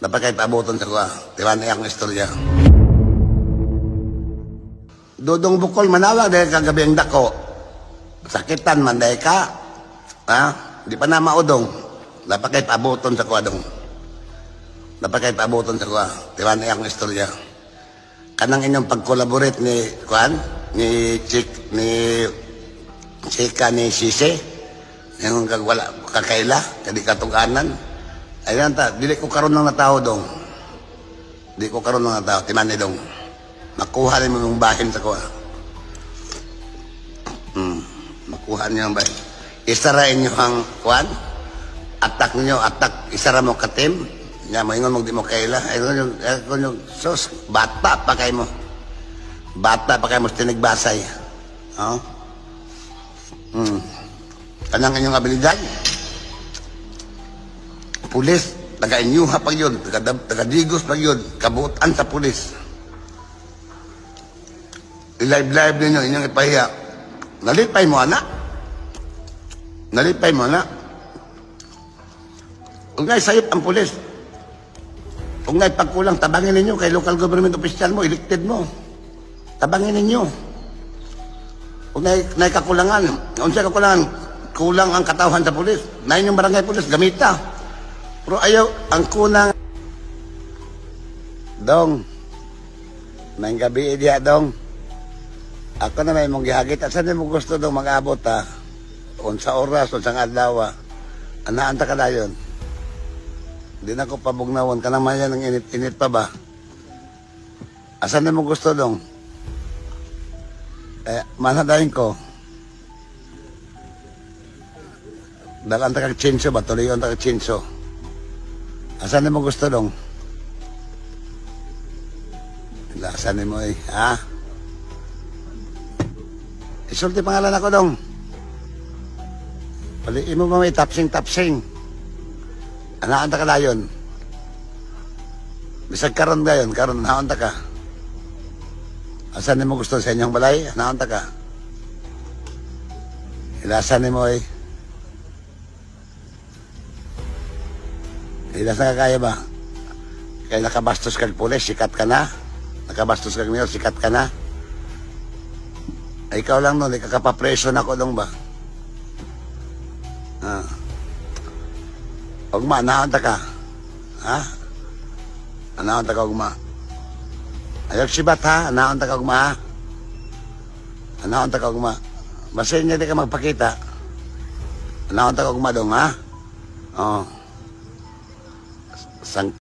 Dapat kayo paabuton sa kuha. Tiwan na akong istorya. Dudong bukol manawag dahil kagabi ang dako. Sakitan man dahil ka. Ha? Di pa na maudong. Dapat kayo paabuton sa kuha dong. Dapat kayo paabuton sa kuha. Tiwan na akong istorya. Kanang inyong pag-collaborate ni Kuan, ni Chika, ni Sise, yung wala kakaila, kadi katuganan. Ayun ta, dili ko karon ng natao dong. Dili ko karon ng natao, timani dong. Makuha rin mo yung bahin sa kuha. Makuha niyo ang bahin. Isarain niyo ang Kuan, atak niyo, isara mo katim. Nya mo ingon mo di mo kaila. Ayun yung sus, bata pa kay mo. Bata pa kay mo tinigbasay. Oh. Kanang inyong abilidad. Pulis, taga-inyuha pag yun, taga-digos pag yun, kabuutan sa pulis. I-live ninyo, inyong ipahiya. Nalipay mo, anak. Nalipay mo, anak. Kung ngay sayop ang pulis, kung ngay pagkulang, tabangin ninyo kay local government official mo, elected mo. Tabangin ninyo. Kung ngay kakulangan, kung siya kakulangan, kulang ang katawhan sa pulis. Na inyong barangay pulis, gamita. Pero ayaw, ang kunang... Dong, may gabi diya, Dong. Ako na may mong gihagit. At saan mo gusto dong mag-abot, ha? Kung sa oras, kung sa adlaw, anaanta ka na yun. Hindi na ko pabugnawan ka naman yan ng init-init pa ba? Asan na mo gusto dong? Manadahin ko. Dalaan ta kag chinso ba? Tuloy ta kag chinso. Asan na mo gusto dong? Asan mo ha? Isulti pangalan ako dong. Paliin mo ba may tapsing-tapsing? Anaanta ka dayon. Bisag karon dayon, karon naanta ka. Asan mo gusto sa inyong balay? Anaanta ka. Ilasan mo Ilasan ka kaya ba? Kaya nakabastos kag pulis, sikat ka na. Nakabastos kag mayor, sikat ka na. Ay, ikaw lang nun, ikakapapreso na ko dong ba? Ugma, naanta ka. Ha? Naanta ka, ugma. Ayaw sibat, ha? Naanta ka, ugma, ha? Naanta ka, ugma. Basta hindi ka magpakita. Naanta ka, ugma, dong, ha? Oh.